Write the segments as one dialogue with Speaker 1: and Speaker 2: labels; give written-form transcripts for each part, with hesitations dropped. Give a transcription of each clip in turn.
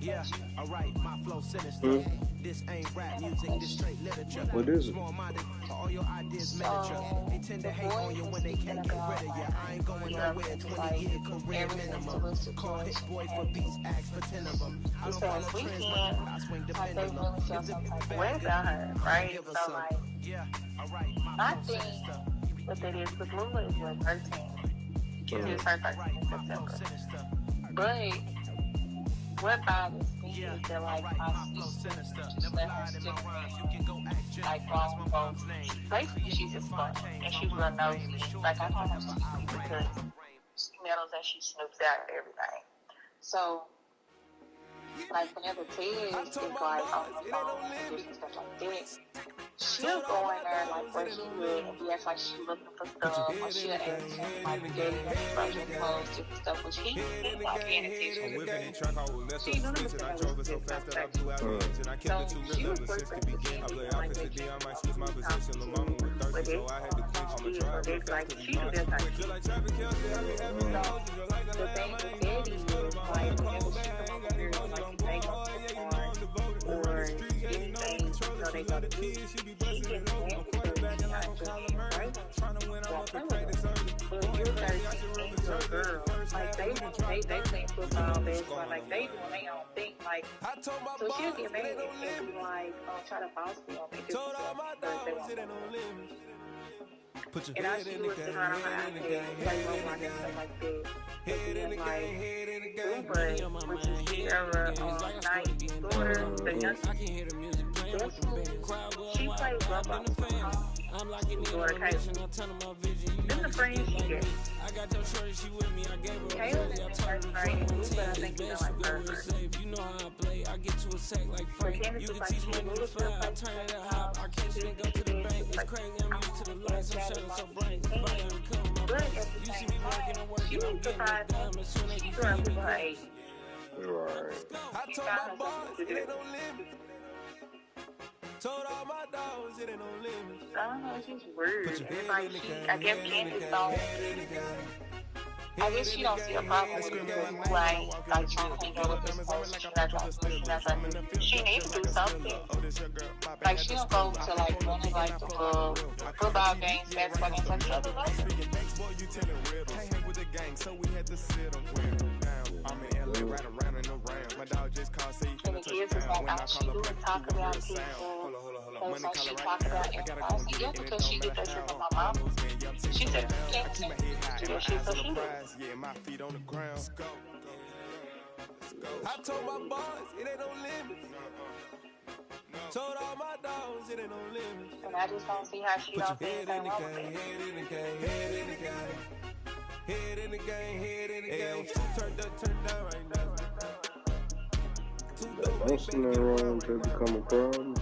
Speaker 1: Yeah, alright, my flow sinister. This ain't rap music, this straight literature.
Speaker 2: What is it?
Speaker 1: Small-minded, all your ideas miniature. They tend to hate on you when they can't get rid of you. I ain't going nowhere, 20-year career minimum. Call hit boy for beats, ask for 10 of them. I don't follow trends, but I swing the pendulum. If the
Speaker 3: What about her, right? So like,
Speaker 1: yeah, alright,
Speaker 3: I think what that is, because Lula is like 13. She is her 13th in September. But what bothers me is that like my sister just let her stick like wrong folks. Basically she's just fun and she's real nosy. Like I don't have to because she meddles and she snoops out everything. So like whenever Ted is like on the phone and stuff like that, she'll go in there like where she would and be acting like she's looking for stuff, or she'll ask him like dating frozen clothes, different stuff, which he ain't like paying attention. She knew this was so fast that I blew out and I kept it too real ever since the beginning. I play outfits today, I might switch my position. The mama was thirsty, so I had to quench my drive. Like she do that type of shit. So the thing with Daddy is like whenever she come over here like they go or anything, so they go to do, she gets mad because she's not just right. Well, but you're 13 and you're a girl. Like they playing football, baseball, like they doing their own thing. Like so she'll get mad and be like, try to boss me on me just because they want to. And all she do is sit around on her iPad, play Roblox and stuff like that. And then like Uber, which is Sierra Knight's daughter, the youngest, she plays Roblox from home. Daughter Kayla. Then the friends she gets. Kayla is in first grade and Uber, I think, is in like third grade. But Candace is like, she will still play but at the same time, she was surprised she's around people her age.
Speaker 2: Right.
Speaker 3: She found herself to do it.
Speaker 1: Told all my dogs it ain't no limits.
Speaker 3: I don't know, it's just weird. It's like I guess Candace don't. I guess she don't see a problem with it because who I ain't like trying to hang out with this person. She's not trying to. She needs to do something. Like she don't go to like one of like the football games, basketball games, like other ones. And the kids is like, she do talk about people. Because like she talk about everything. I said, yeah, because she did that shit with my mom. She said, can't do that shit, so she did.
Speaker 1: I told my boys it ain't no limits. Told all my dogs it ain't no limits.
Speaker 3: And I just don't see how she don't think that wrong with it.
Speaker 1: Head in the game, head in the game. Turned up right now.
Speaker 2: Don't see nothing wrong to become a problem.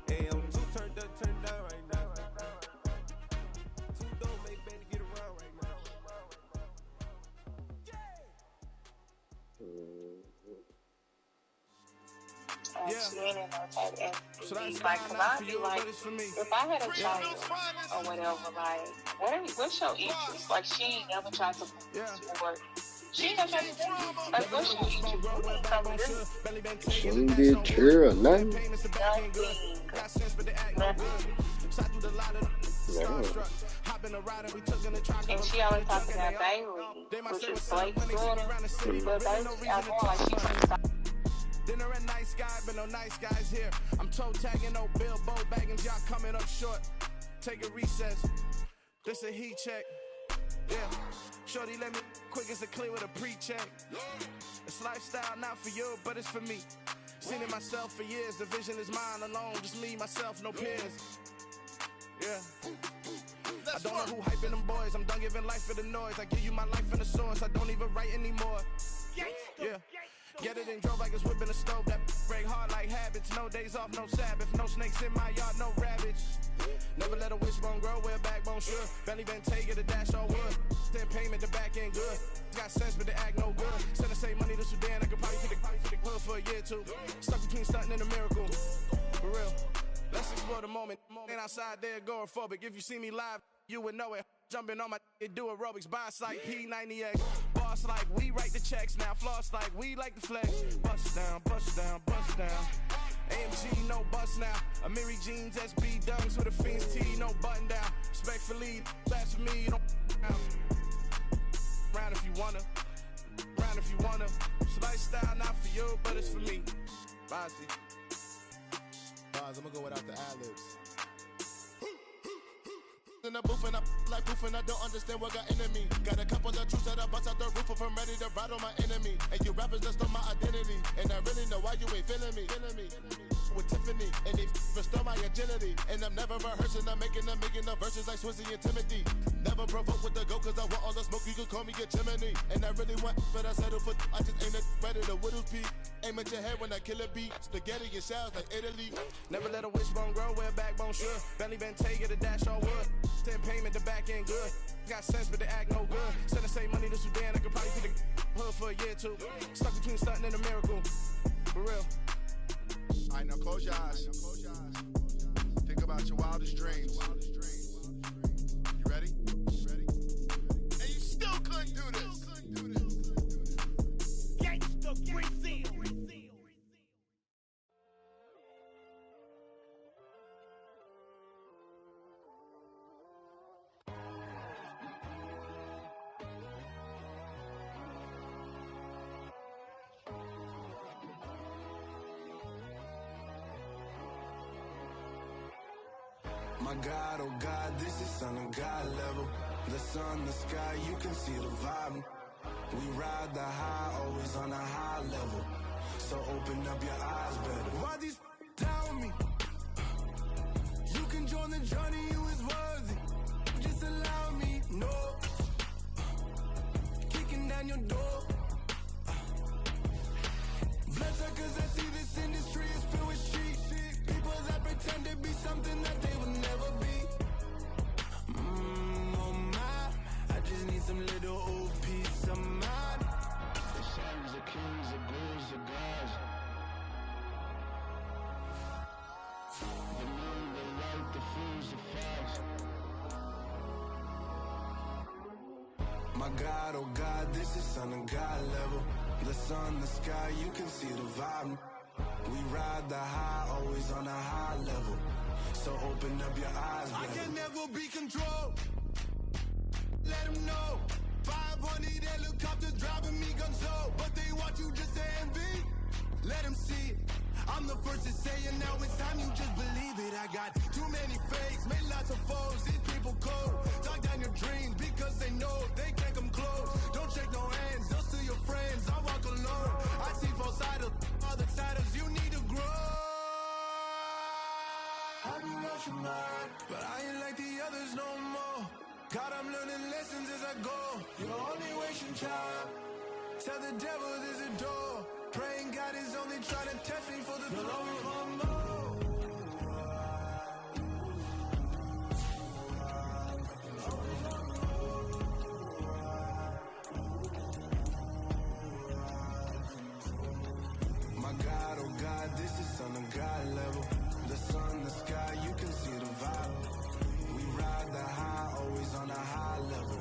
Speaker 1: Hey, I'm too turned up right now. Too dope, make better get around right now.
Speaker 3: And she ain't in no type of STD. Like, cause I'd be like, if I had a child or whatever, like, what's your interest? Like, she ain't never tried to work. She ain't never tried to do like, what's your interest?
Speaker 2: She ain't did cheer or nothing.
Speaker 3: Nothing. And she always talks about Bailey, which is Blake's daughter. But Bailey, I want like she's
Speaker 1: Dinner at Nice Guy, but no nice guys here. I'm toe tagging, no Bilbo bagging, y'all coming up short. Take a recess. This a heat check. Yeah. Shorty, let me quick as a clear with a pre-check. It's lifestyle, not for you, but it's for me. Seen it myself for years. The vision is mine alone. Just me, myself, no peers. Yeah. I don't know who hyping them boys. I'm done giving life for the noise. I give you my life in the source. I don't even write anymore. Yeah. Get it and drove like it's whipping a stove. That break hard like habits. No days off, no Sabbath. No snakes in my yard, no rabbits. Never let a wishbone grow where a backbone should. Belly been take it, a dash on wood. Then payment, the back end good. Got sense, but the act no good. Send the same money to Sudan. I could probably fit the hood for a year or two. Stuck between stunting and a miracle. For real. Let's explore the moment. Ain't outside there agoraphobic. If you see me live, you would know it. Jumping on my do aerobics by sight P90X. Boss like we write the checks now. Floss like we like the flex. Bust down, bust down, bust down. AMG, no bust now. Amiri jeans, SB dunks with a Fiends tee, no button down. Respectfully, that's for me, you don't round if you wanna. Round if you wanna. It's lifestyle, not for you, but it's for me. Bossy.
Speaker 4: I'm gonna go without the ad-libs. In the booth and I like proof and I don't understand what got into me. Got a couple of truths that I bust out the roof if I'm ready to ride on my enemy. And you rappers just stole my identity, and I really know why you ain't feeling me. With Tiffany, and they restore my agility. And I'm never rehearsing, I'm making the verses like Swizzy and Timothy. Never provoke with the go, cause I want all the smoke, you can call me a chimney. And I really want, but I settle for, I just aim it ready to whittles peak. Aim at your head when I kill a beat. Spaghetti and shells like Italy.
Speaker 1: Never let a wishbone grow where a backbone should. Belly been take it, a dash all wood. 10 payment, the back end good. Got sense, but they act no good. Send the same money to Sudan, I could probably see the hood for a year or two. Stuck between stunting and a miracle. For real.
Speaker 4: Alright, now close your eyes. Think about your wildest dreams. You ready? And you still couldn't do this. Gangsta Brazil.
Speaker 5: My God, oh God, this is Son of God level. The sun, the sky, you can see the vibe. We ride the high, always on a high level. So open up your eyes better. Why these down me? You can join the journey, you is worthy. Just allow me, no. Kicking down your door. Bloodsuckers that see this industry is filled with shit. People that pretend to be something that they will never be. Oh my, I just need some little old peace of mind. The sons of kings, the ghouls, the gods. The moon, the light, the fools, the facts. My God, oh God, this is Son of God level. The sun, the sky, you can see the vibe. We ride the high, always on a high level. So open up your eyes, baby. I can never be controlled. Let them know. 500 helicopters driving me gonzo. But they want you just to envy. Let them see it. I'm the first to say it, now it's time you just believe it. I got too many fakes, made lots of foes. These people cold. Talk down your dreams because they know they can't come close. Don't shake no hands, those to your friends. I walk alone. I see both sides of other siders. You need to grow. I be lost your mind, but I ain't like the others no more. God, I'm learning lessons as I go. You're only wasting time. Tell the devil there's a door. Praying God is only trying to test me for the throne. My God, oh God, this is Son of God level. The sun, the sky, you can see the vibe. We ride the high, always on a high level.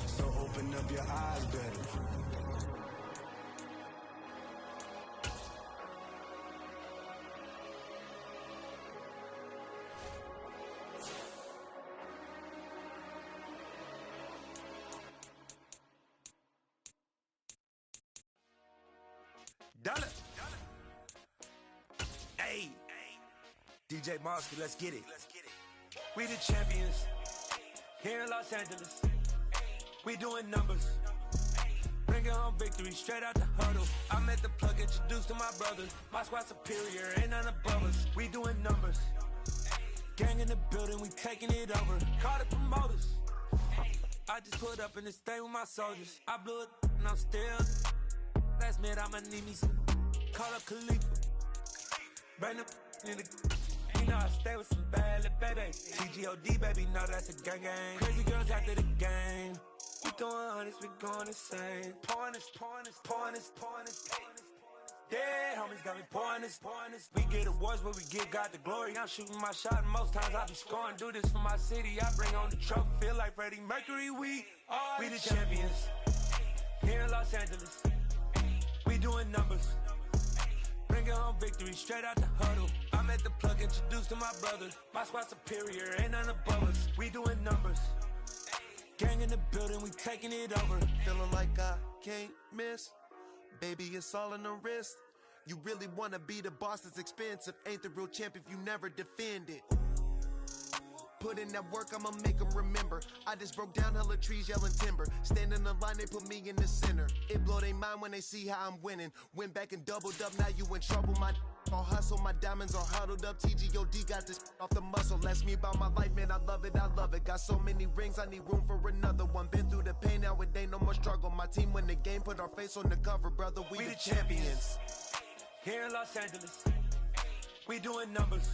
Speaker 5: So open up your eyes better.
Speaker 6: Dollar. Hey. DJ Monster, let's get it. We the champions. Here in Los Angeles. We doing numbers. Bringing home victory straight out the huddle. I met the plug, introduced to my brothers. My squad superior, ain't none above us. We doing numbers. Gang in the building, we taking it over. Call the promoters. I just put up in this thing with my soldiers. I blew it and I'm still. Last minute I'ma need me some. Call up Khalifa. Bring them in the. You know I stay with some bad little baby. TGOD baby, know that's a gang gang. Crazy girls after the game. We throwing hundreds, we going insane. Pouring this. Yeah, homies got me pouring this. We get awards, but we give God the glory. I'm shooting my shot, and most times I be scoring. Do this for my city, I bring on the trophy. Feel like Freddie Mercury, we the champions. Here in Los Angeles. We doing numbers. Bringing home victory straight out the huddle. I'm at the plug, introduced to my brothers. My squad superior, ain't none above us. We doing numbers. Gang in the building, we taking it over.
Speaker 7: Feeling like I can't miss. Baby, it's all in the wrist. You really wanna be the boss, it's expensive. Ain't the real champ if you never defend it. Put in that work, I'ma make them remember. I just broke down hella trees, yelling timber. Stand in the line, they put me in the center. It blow their mind when they see how I'm winning. Went back and doubled up, now you in trouble. My all hustle, my diamonds are huddled up. TGOD got this off the muscle. That's me about my life, man, I love it, I love it. Got so many rings, I need room for another one. Been through the pain, now it ain't no more struggle. My team win the game, put our face on the cover, brother, we the champions.
Speaker 6: Here in Los Angeles, we doing numbers.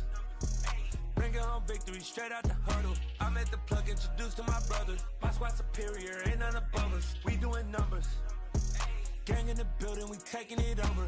Speaker 6: Bringing home victory straight out the huddle. I'm at the plug, introduced to my brothers. My squad superior, ain't none above us. We doing numbers. Gang in the building, we taking it over.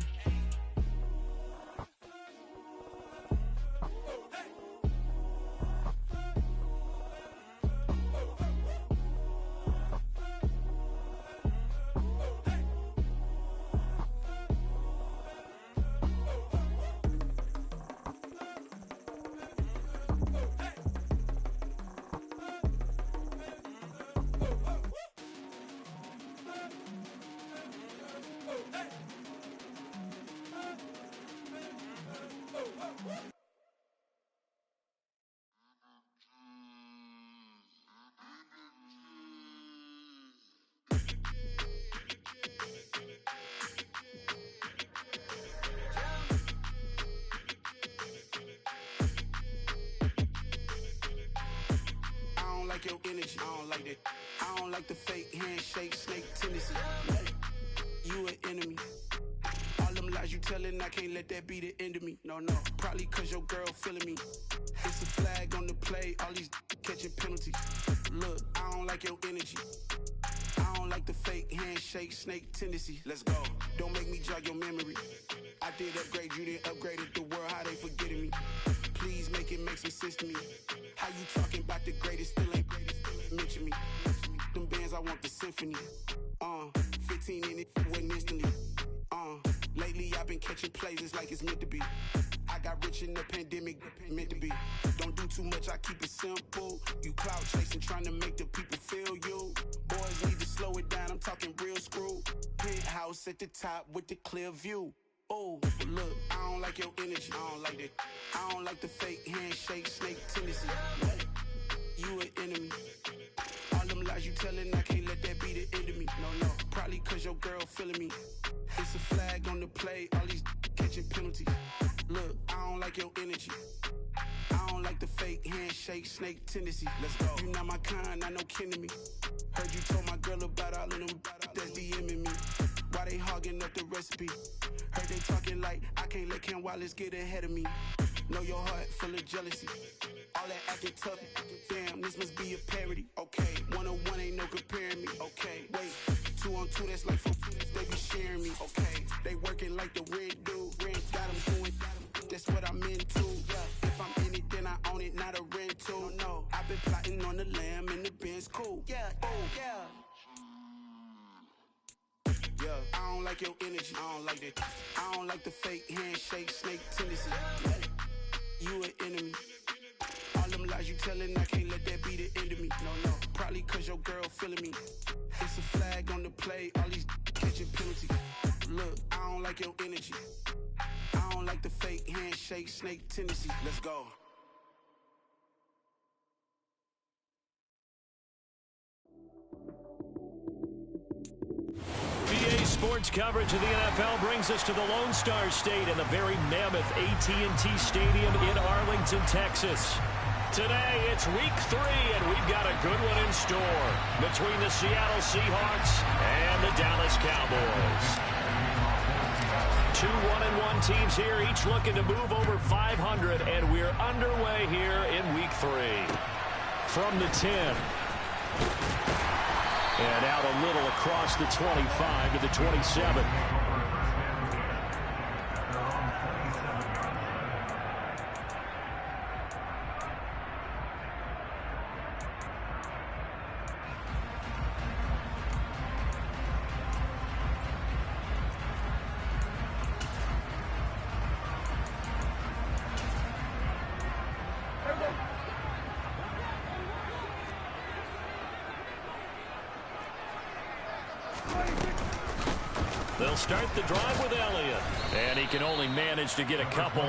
Speaker 1: Your energy, I don't like that. I don't like the fake handshake, snake tendency. You an enemy. All them lies you telling, I can't let that be the end of me. No, probably cause your girl feeling me. It's a flag on the play, all these catching penalties. Look, I don't like your energy. I don't like the fake handshake, snake tendency. Let's go. Don't make me jog your memory. I did upgrade, you didn't upgrade it. The world, how they forgetting me. Please make it make some sense to me. How you talking about the greatest, still ain't greatest, still ain't mention me. Them bands, I want the symphony. 15 in it, wasn't instantly. Lately I've been catching plays, it's like it's meant to be. I got rich in the pandemic, meant to be. Don't do too much, I keep it simple. You clout chasing, trying to make the people feel you. Boys need to slow it down, I'm talking real screw. Penthouse at the top with the clear view. Oh, look, I don't like your energy, I don't like that. I don't like the fake handshake, snake tendency. You an enemy. All them lies you telling, I can't let that be the end of me. No, probably cause your girl feeling me. It's a flag on the play, all these catching penalties. Look, I don't like your energy. I don't like the fake handshake, snake tendency. Let's go. You not my kind, I know kin to me. Heard you told my girl about all of them that's DMing me. Why they hogging up the recipe? Heard they talking like I can't let Ken Wallace get ahead of me. Know your heart full of jealousy. All that acting tough, damn, this must be a parody. Okay, 1-on-1 ain't no comparing me. Okay, wait, 2-on-2, that's like 4, they be sharing me. Okay, they working like the red dude. Red got them doing, that's what I'm into. Yeah, if I'm in it, then I own it, not a rental. No, I've been plotting on the lamb and the Benz cool. Yeah, oh, yeah. Yeah, I don't like your energy, I don't like that. I don't like the fake handshake, snake tendency. You an enemy. All them lies you telling, I can't let that be the end of me. No, probably cause your girl feeling me. It's a flag on the play, all these catching penalties. Look, I don't like your energy. I don't like the fake handshake, snake tendency. Let's go.
Speaker 8: Sports coverage of the NFL brings us to the Lone Star State and the very mammoth AT&T Stadium in Arlington, Texas. Today, it's week 3, and we've got a good one in store between the Seattle Seahawks and the Dallas Cowboys. 2 1-1 teams here, each looking to move over 500, and we're underway here in week 3. From the 10. And out a little across the 25 to the 27. They'll start the drive with Elliott. And he can only manage to get a couple.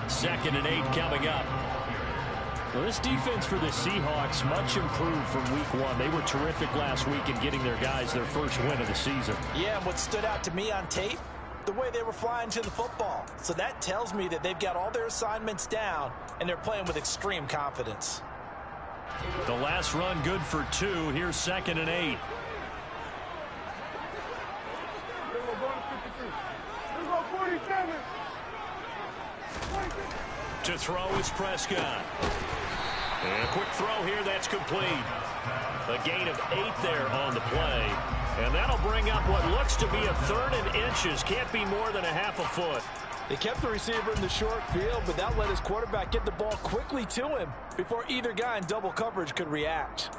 Speaker 8: 2nd and 8 coming up. Well, this defense for the Seahawks much improved from week 1. They were terrific last week in getting their guys their first win of the season.
Speaker 9: Yeah, and what stood out to me on tape, the way they were flying to the football. So that tells me that they've got all their assignments down, and they're playing with extreme confidence.
Speaker 8: The last run good for 2. Here's 2nd and 8. To throw is Prescott. And a quick throw here, that's complete. A gain of 8 there on the play. And that'll bring up what looks to be a 3rd and inches. Can't be more than a half a foot.
Speaker 9: They kept the receiver in the short field, but that let his quarterback get the ball quickly to him before either guy in double coverage could react.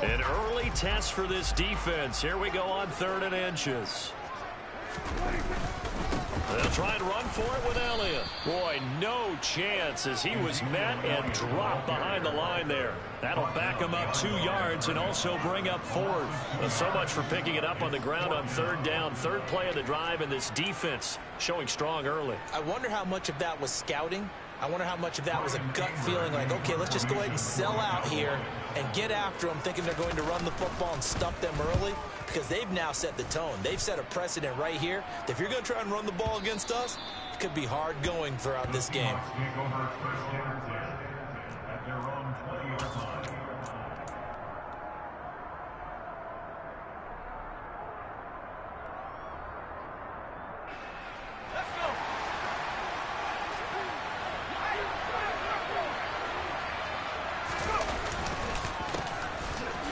Speaker 8: An early test for this defense. Here we go on 3rd and inches. They'll try and run for it with Elliott. Boy, no chance as he was met and dropped behind the line there. That'll back him up 2 yards and also bring up 4th. Well, so much for picking it up on the ground on 3rd down. 3rd play of the drive, and this defense showing strong early.
Speaker 9: I wonder how much of that was scouting. I wonder how much of that was a gut feeling like, okay, let's just go ahead and sell out here and get after them, thinking they're going to run the football and stuff them early, because they've now set the tone. They've set a precedent right here. If you're going to try and run the ball against us, it could be hard going throughout this game.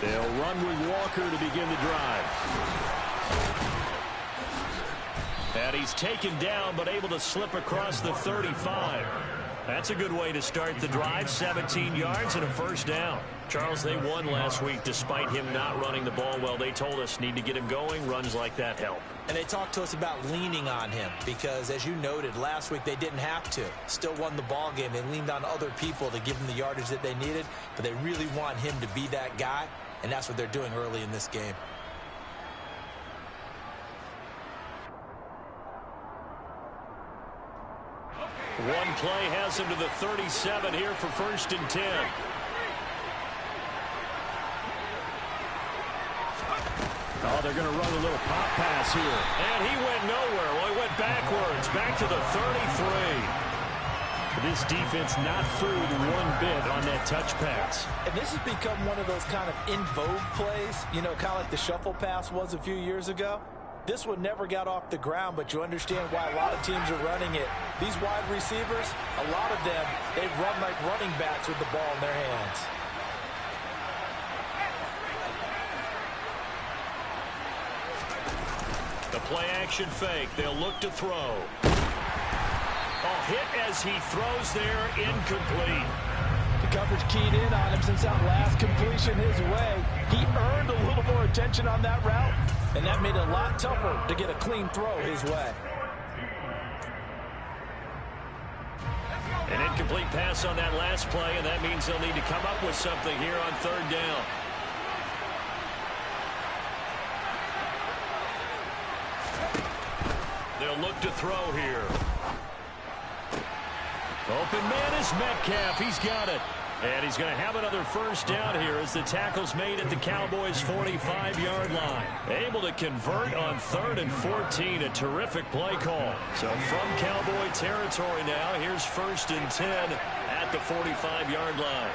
Speaker 8: They'll run with Walker to begin the drive. And he's taken down, but able to slip across the 35. That's a good way to start the drive. 17 yards and a 1st down. Charles, they won last week despite him not running the ball well. They told us need to get him going. Runs like that help.
Speaker 9: And they talked to us about leaning on him because, as you noted, last week they didn't have to. Still won the ball game. They leaned on other people to give them the yardage that they needed, but they really want him to be that guy, and that's what they're doing early in this game.
Speaker 8: One play has him to the 37 here for 1st and 10. Oh, they're going to run a little pop pass here. And he went nowhere. Well, he went backwards, back to the 33. This defense not fooled one bit on that touch pass.
Speaker 9: And this has become one of those kind of in vogue plays, you know, kind of like the shuffle pass was a few years ago. This one never got off the ground, but you understand why a lot of teams are running it. These wide receivers, a lot of them, they run like running backs with the ball in their hands.
Speaker 8: The play action fake. They'll look to throw. Oh, hit as he throws there, incomplete.
Speaker 9: The coverage keyed in on him since that last completion his way. He earned a little more attention on that route, and that made it a lot tougher to get a clean throw his way.
Speaker 8: An incomplete pass on that last play, and that means they'll need to come up with something here on 3rd down. They'll look to throw here. Open man is Metcalf. He's got it. And he's going to have another 1st down here as the tackle's made at the Cowboys' 45-yard line. Able to convert on 3rd and 14. A terrific play call. So from Cowboy territory now, here's 1st and 10 at the 45-yard line.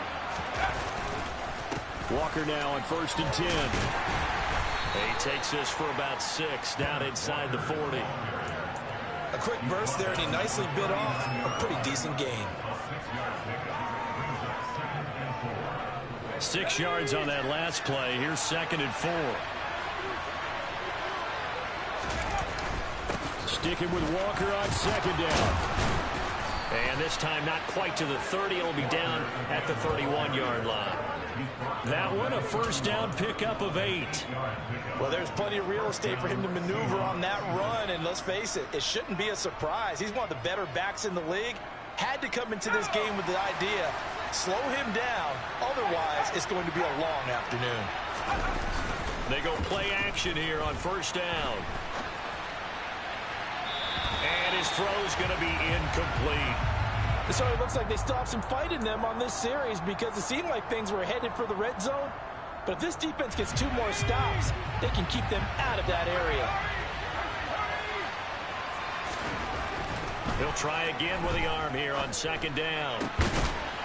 Speaker 8: Walker now on 1st and 10. He takes this for about 6 down inside the 40.
Speaker 9: A quick burst there, and he nicely bit off a pretty decent gain.
Speaker 8: 6 yards on that last play. Here's 2nd and 4. Sticking with Walker on 2nd down. And this time not quite to the 30. It'll be down at the 31-yard line. That one, a 1st down pickup of 8.
Speaker 9: Well, there's plenty of real estate for him to maneuver on that run, and let's face it, it shouldn't be a surprise. He's one of the better backs in the league. Had to come into this game with the idea Slow him down. Otherwise, it's going to be a long afternoon.
Speaker 8: They go play action here on first down. And his throw's going to be incomplete.
Speaker 9: So it looks like they still have some fight in them on this series because it seemed like things were headed for the red zone. But if this defense gets 2 more stops, they can keep them out of that area.
Speaker 8: He'll try again with the arm here on second down.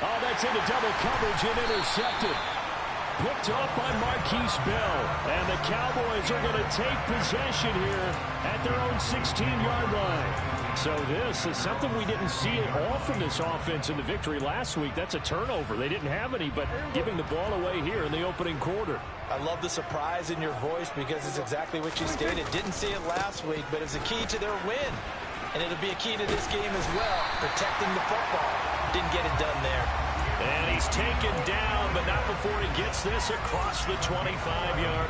Speaker 10: Oh, that's into double coverage and intercepted. Picked off by Marquise Bell. And the Cowboys are going to take possession here at their own 16-yard line. So this is something we didn't see it all from this offense in the victory last week. That's a turnover. They didn't have any, but giving the ball away here in the opening quarter.
Speaker 9: I love the surprise in your voice because it's exactly what you stated. Didn't see it last week, but it's a key to their win. And it'll be a key to this game as well, protecting the football. Didn't get it done there.
Speaker 8: And he's taken down, but not before he gets this across the 25-yard.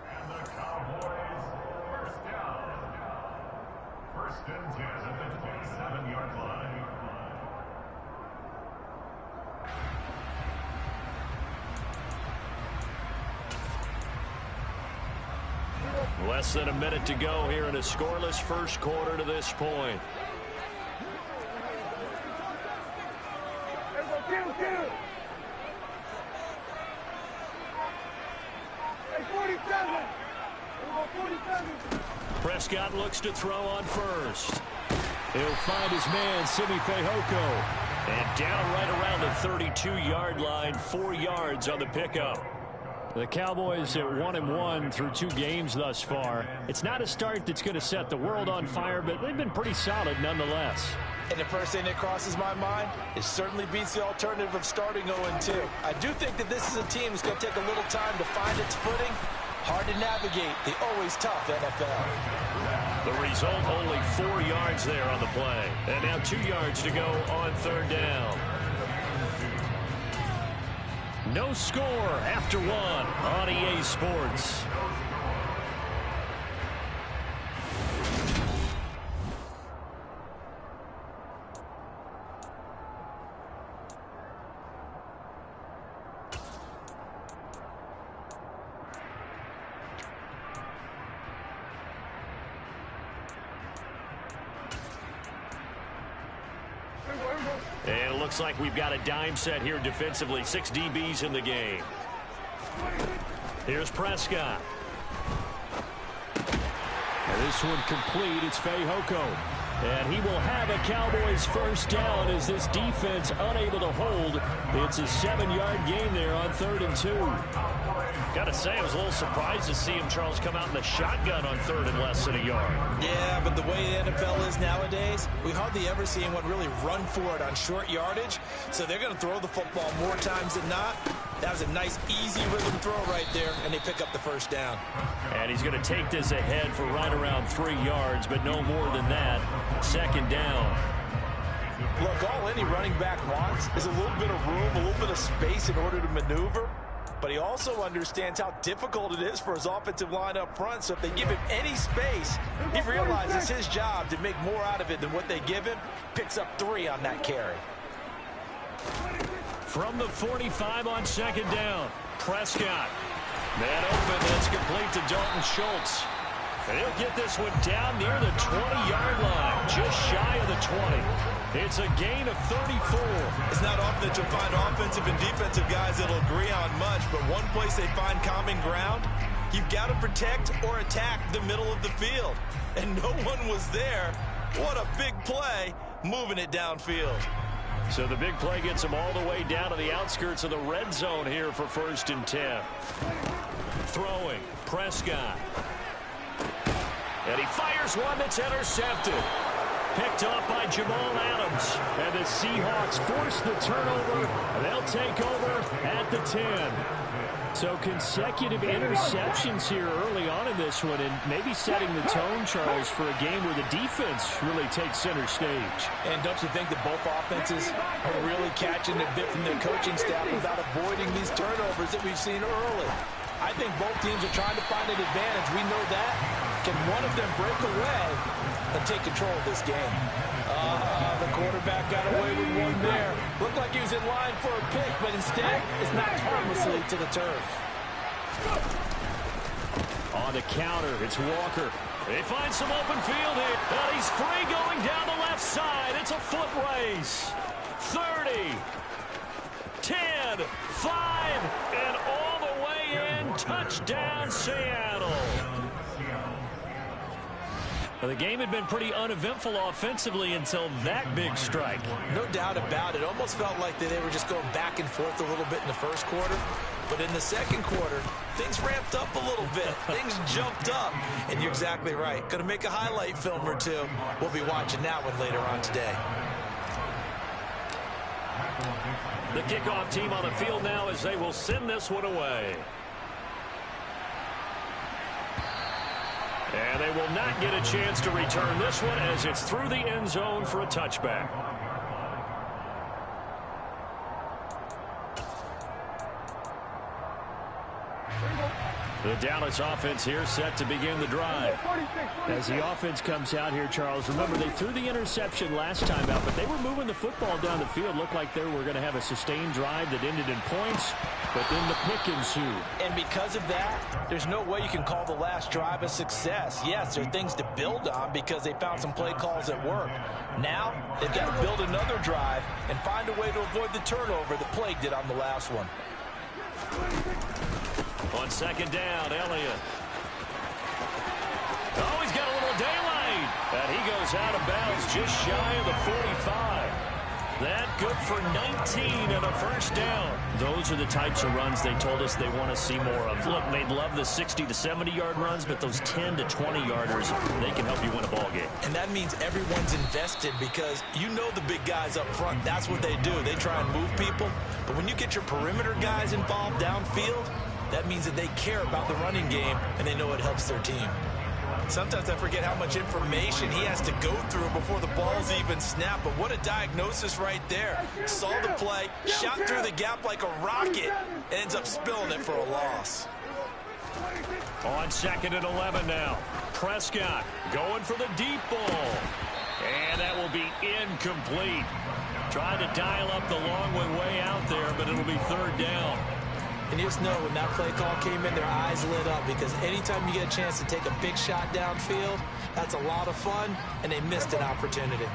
Speaker 11: And the Cowboys, first down. First and 10 at the 27-yard line.
Speaker 8: Less than a minute to go here in a scoreless first quarter to this point. Prescott looks to throw on first.
Speaker 10: He'll find his man, Simi Fehoko.
Speaker 8: And down right around the 32-yard line, 4 yards on the pickup.
Speaker 10: The Cowboys at 1-1 through 2 games thus far. It's not a start that's going to set the world on fire, but they've been pretty solid nonetheless.
Speaker 9: And the first thing that crosses my mind, it certainly beats the alternative of starting 0-2. I do think that this is a team that's going to take a little time to find its footing. Hard to navigate the always tough NFL.
Speaker 8: The result, only 4 yards there on the play. And now 2 yards to go on third down.
Speaker 10: No score after 1 on EA Sports.
Speaker 8: And it looks like we've got a dime set here defensively. 6 DBs in the game. Here's Prescott.
Speaker 10: And this one complete. It's Fehoko. And he will have a Cowboys first down as this defense unable to hold. It's a 7-yard gain there on 3rd and 2.
Speaker 8: Got to say, I was a little surprised to see him, Charles, come out in the shotgun on 3rd and less than a yard.
Speaker 9: Yeah, but the way the NFL is nowadays, we hardly ever see anyone really run for it on short yardage. So they're going to throw the football more times than not. That was a nice, easy rhythm throw right there, and they pick up the first down.
Speaker 8: And he's going to take this ahead for right around 3 yards, but no more than that. 2nd down.
Speaker 9: Look, all any running back wants is a little bit of room, a little bit of space in order to maneuver. But he also understands how difficult it is for his offensive line up front. So if they give him any space, he realizes his job to make more out of it than what they give him. Picks up 3 on that carry.
Speaker 8: From the 45 on 2nd down, Prescott. Man open, that's complete to Dalton Schultz. And he'll get this one down near the 20-yard line, just shy of the 20. It's a gain of 34.
Speaker 12: It's not often that you'll find offensive and defensive guys that'll agree on much, but one place they find common ground, you've got to protect or attack the middle of the field. And no one was there. What a big play, moving it downfield.
Speaker 8: So the big play gets him all the way down to the outskirts of the red zone here for 1st and 10. Throwing, Prescott. And he fires one that's intercepted. Picked up by Jamal Adams. And the Seahawks force the turnover. And they'll take over at the 10.
Speaker 10: So consecutive interceptions here early on in this one, and maybe setting the tone, Charles, for a game where the defense really takes center stage.
Speaker 9: And don't you think that both offenses are really catching a bit from their coaching staff about avoiding these turnovers that we've seen early? I think both teams are trying to find an advantage. We know that. Can one of them break away and take control of this game? The quarterback got away with one there. Looked like he was in line for a pick, but instead, it's knocked harmlessly to the turf.
Speaker 10: On the counter, it's Walker. They find some open field here. And he's free going down the left side. It's a foot race. 30, 10, 5, and all the way in. Touchdown, Seattle. Well, the game had been pretty uneventful offensively until that big strike.
Speaker 9: No doubt about it. Almost felt like they were just going back and forth a little bit in the first quarter. But in the second quarter, things ramped up a little bit. Things jumped up. And you're exactly right. Going to make a highlight film or two. We'll be watching that one later on today.
Speaker 10: The kickoff team on the field now as they will send this one away. And they will not get a chance to return this one as it's through the end zone for a touchback. The Dallas offense here set to begin the drive. As the offense comes out here, Charles, remember they threw the interception last time out, but they were moving the football down the field. Looked like they were going to have a sustained drive that ended in points, but then the pick ensued.
Speaker 9: And because of that, there's no way you can call the last drive a success. Yes, there are things to build on because they found some play calls that worked. Now, they've got to build another drive and find a way to avoid the turnover that plagued it on the last one.
Speaker 10: On second down, Elliott. Oh, he's got a little daylight. And he goes out of bounds just shy of the 45. That good for 19 and a first down. Those are the types of runs they told us they want to see more of. Look, they'd love the 60 to 70-yard runs, but those 10 to 20-yarders, they can help you win a ball game.
Speaker 9: And that means everyone's invested because you know the big guys up front, that's what they do. They try and move people. But when you get your perimeter guys involved downfield, that means that they care about the running game and they know it helps their team. Sometimes I forget how much information he has to go through before the ball's even snapped, but what a diagnosis right there. Saw the play, shot through the gap like a rocket, and ends up spilling it for a loss.
Speaker 10: On second and 11 now. Prescott going for the deep ball. And that will be incomplete. Trying to dial up the long one way out there, but it'll be third down.
Speaker 9: And you just know when that play call came in, their eyes lit up because anytime you get a chance to take a big shot downfield, that's a lot of fun, and they missed an opportunity.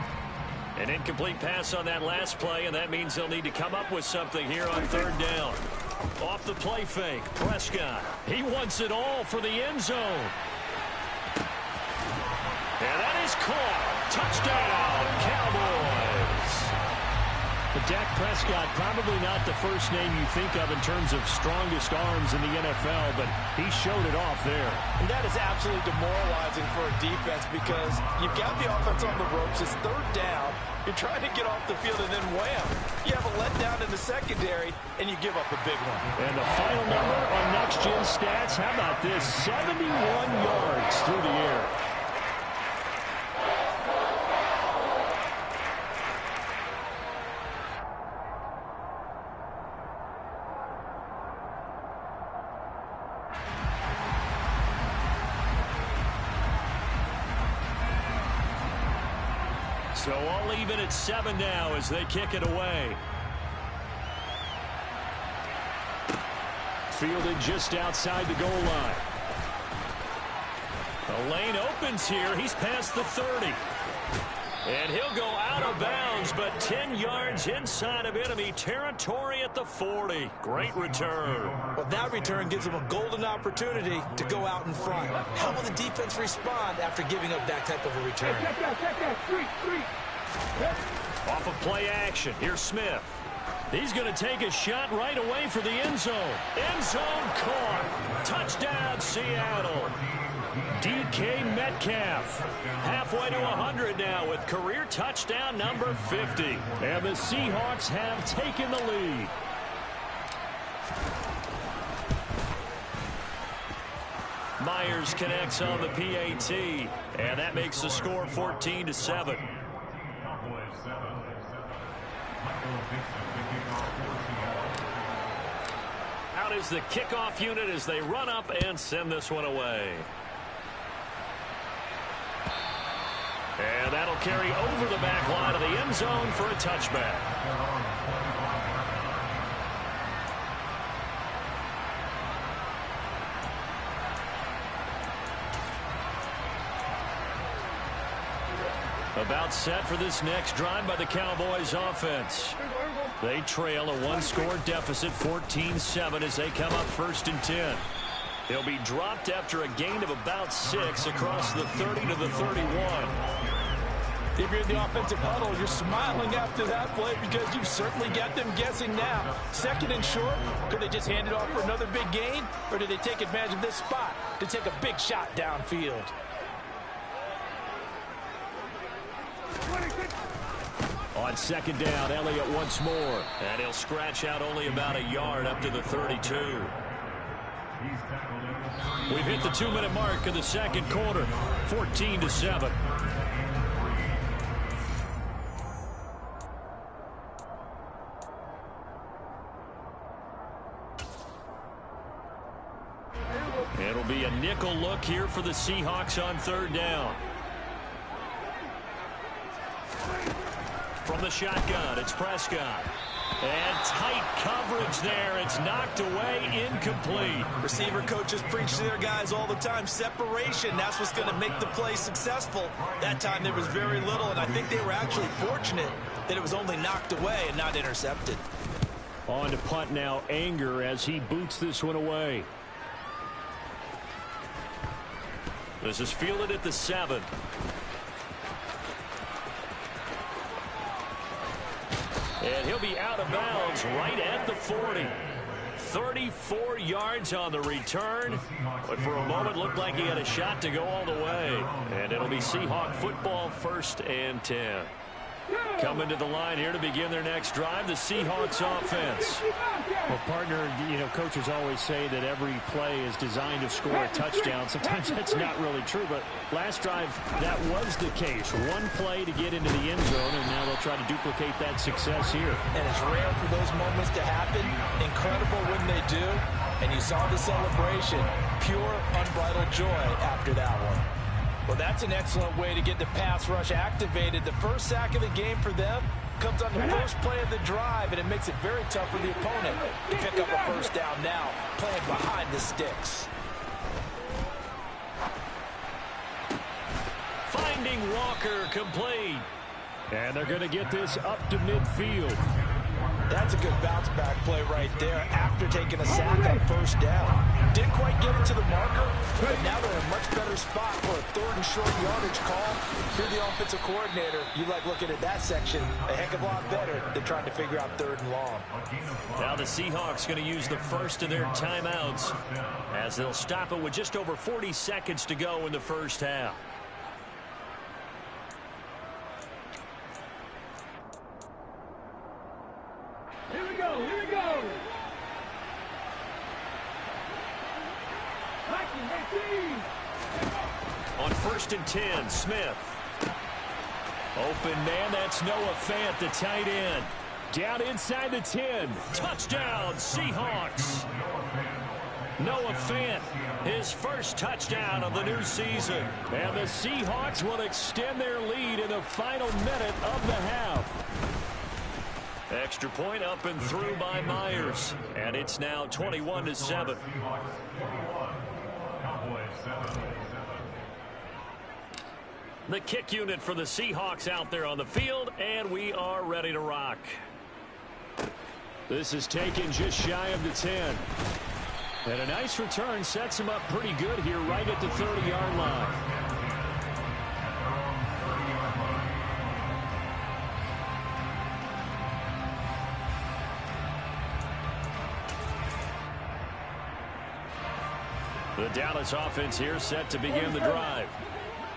Speaker 10: An incomplete pass on that last play, and that means they'll need to come up with something here on third down. Off the play fake, Prescott. He wants it all for the end zone. And that is caught. Touchdown, Cowboys. But Dak Prescott, probably not the first name you think of in terms of strongest arms in the NFL, but he showed it off there.
Speaker 9: And that is absolutely demoralizing for a defense because you've got the offense on the ropes. It's third down. You're trying to get off the field, and then wham, you have a letdown in the secondary, and you give up a big one.
Speaker 10: And the final number on Next Gen Stats, how about this? 71 yards through the air. So all even at 7 now as they kick it away. Fielded just outside the goal line. The lane opens here. He's past the 30. And he'll go out of bounds, but 10 yards inside of enemy territory at the 40. Great return.
Speaker 9: Well, that return gives them a golden opportunity to go out in front. How will the defense respond after giving up that type of a return?
Speaker 10: Off of play action, here's Smith. He's going to take a shot right away for the end zone. End zone caught. Touchdown, Seattle. DK Metcalf halfway to 100 now with career touchdown number 50. And the Seahawks have taken the lead. Myers connects on the PAT, and that makes the score 14-7.
Speaker 8: Out is the kickoff unit as they run up and send this one away. And that'll carry over the back line of the end zone for a touchback. About set for this next drive by the Cowboys offense. They trail a one-score deficit, 14-7, as they come up 1st and 10. He'll be dropped after a gain of about 6 across the 30 to the 31.
Speaker 9: If you're in the offensive huddle, you're smiling after that play because you've certainly got them guessing now. 2nd and short, could they just hand it off for another big gain? Or did they take advantage of this spot to take a big shot downfield?
Speaker 8: On 2nd down, Elliott once more. And he'll scratch out only about a yard up to the 32. We've hit the 2-minute mark in the 2nd quarter, 14-7. It'll be a nickel look here for the Seahawks on 3rd down. From the shotgun, it's Prescott. And tight coverage there. It's knocked away, incomplete.
Speaker 12: Receiver coaches preach to their guys all the time. Separation, that's what's going to make the play successful. That time there was very little, and I think they were actually fortunate that it was only knocked away and not intercepted.
Speaker 8: On to punt now, Anger, as he boots this one away. This is fielded at the 7. And he'll be out of bounds right at the 40. 34 yards on the return. But for a moment, looked like he had a shot to go all the way. And it'll be Seahawk football, 1st and 10. Coming to the line here to begin their next drive, the Seahawks offense.
Speaker 10: Well, partner, you know, coaches always say that every play is designed to score a touchdown. Sometimes that's not really true, but last drive, that was the case. One play to get into the end zone, and now they'll try to duplicate that success here.
Speaker 9: And it's rare for those moments to happen. Incredible when they do. And you saw the celebration. Pure, unbridled joy after that one. Well, that's an excellent way to get the pass rush activated. The first sack of the game for them comes on the first play of the drive, and it makes it very tough for the opponent to pick up a 1st down now, playing behind the sticks.
Speaker 8: Finding Walker, complete. And they're going to get this up to midfield.
Speaker 9: That's a good bounce-back play right there after taking a sack on 1st down. Didn't quite get it to the marker, but now they're in a much better spot for a 3rd and short yardage call. If you're the offensive coordinator, you like looking at that section a heck of a lot better than trying to figure out 3rd and long.
Speaker 8: Now the Seahawks going to use the first of their timeouts as they'll stop it with just over 40 seconds to go in the 1st half.
Speaker 13: Here we go, here we go.
Speaker 8: On 1st and 10, Smith. Open man, that's Noah Fant, the tight end. Down inside the 10. Touchdown, Seahawks. Noah Fant, his first touchdown of the new season. And the Seahawks will extend their lead in the final minute of the half. Extra point up and through by Myers. And it's now 21-7. The kick unit for the Seahawks out there on the field, and we are ready to rock. This is taken just shy of the 10. And a nice return sets him up pretty good here right at the 30-yard line. The Dallas offense here set to begin the drive.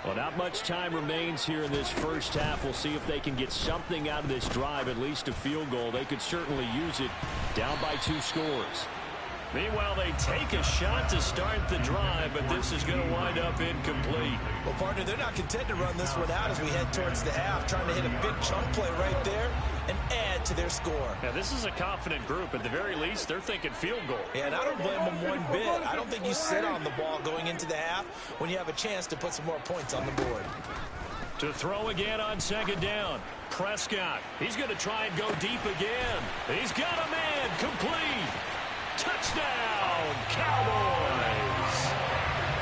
Speaker 8: Well, not much time remains here in this first half. We'll see if they can get something out of this drive, at least a field goal. They could certainly use it down by 2 scores. Meanwhile, they take a shot to start the drive, but this is going to wind up incomplete.
Speaker 9: Well, partner, they're not content to run this one out as we head towards the half, trying to hit a big chunk play right there. and add to their score.
Speaker 8: Yeah, this is a confident group. At the very least, they're thinking field goal.
Speaker 9: Yeah, and I don't blame them one bit. I don't think you sit on the ball going into the half when you have a chance to put some more points on the board.
Speaker 8: To throw again on second down. Prescott, he's going to try and go deep again. He's got a man, complete. Touchdown, Cowboys.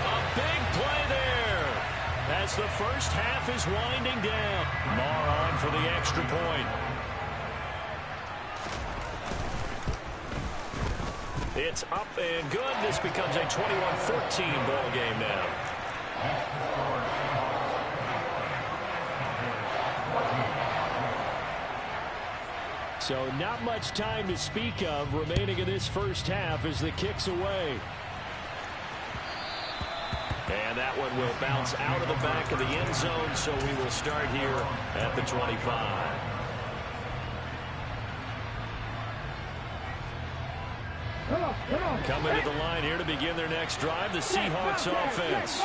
Speaker 8: A big play there as the first half is winding down. Marr on for the extra point. It's up and good. This becomes a 21-14 ball game now.
Speaker 10: So not much time to speak of remaining in this first half as the kick's away.
Speaker 8: And that one will bounce out of the back of the end zone, so we will start here at the 25. Coming to the line here to begin their next drive, the Seahawks offense.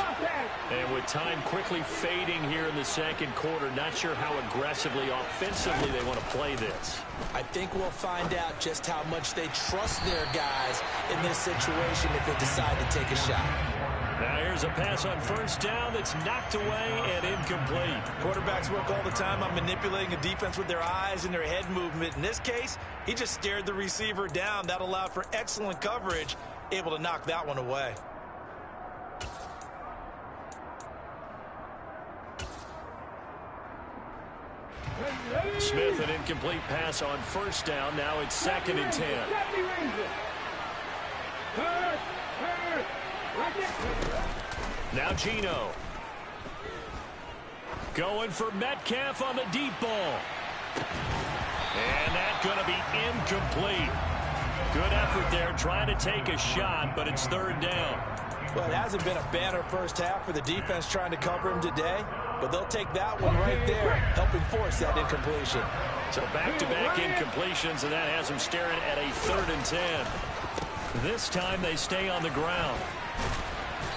Speaker 8: And with time quickly fading here in the second quarter, not sure how aggressively, offensively they want to play this.
Speaker 9: I think we'll find out just how much they trust their guys in this situation if they decide to take a shot.
Speaker 8: Now here's a pass on first down that's knocked away and incomplete.
Speaker 12: Quarterbacks work all the time on manipulating a defense with their eyes and their head movement. In this case, he just stared the receiver down. That allowed for excellent coverage, able to knock that one away.
Speaker 8: Smith, an incomplete pass on first down. Now it's 2nd and 10. Now Gino. Going for Metcalf on the deep ball. And that's going to be incomplete. Good effort there trying to take a shot, but it's 3rd down.
Speaker 9: Well, it hasn't been a banner first half for the defense trying to cover him today, but they'll take that one right there, helping force that incompletion.
Speaker 8: So back-to-back incompletions, and that has them staring at a 3rd and 10. This time they stay on the ground.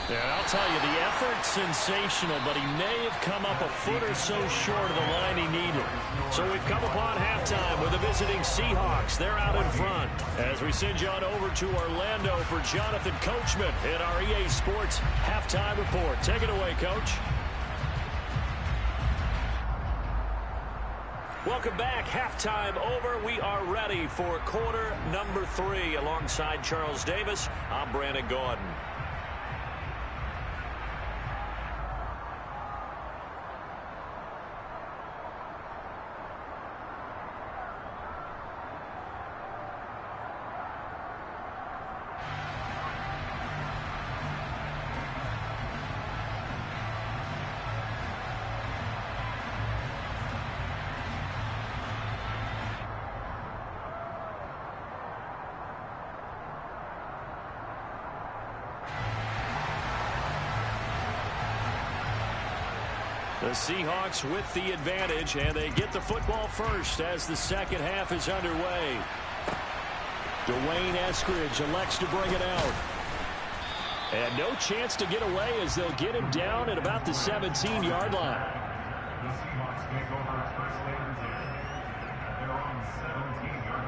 Speaker 8: Yeah, I'll tell you, the effort's sensational, but he may have come up a foot or so short of the line he needed. So we've come upon halftime with the visiting Seahawks. They're out in front. As we send you on over to Orlando for Jonathan Coachman in our EA Sports Halftime Report. Take it away, Coach. Welcome back. Halftime over. We are ready for quarter number 3. Alongside Charles Davis, I'm Brandon Gordon. The Seahawks with the advantage, and they get the football first as the second half is underway. Dwayne Eskridge elects to bring it out. And no chance to get away as they'll get him down at about the 17-yard line.
Speaker 11: The Seahawks take over first and 10. They're on 17-yard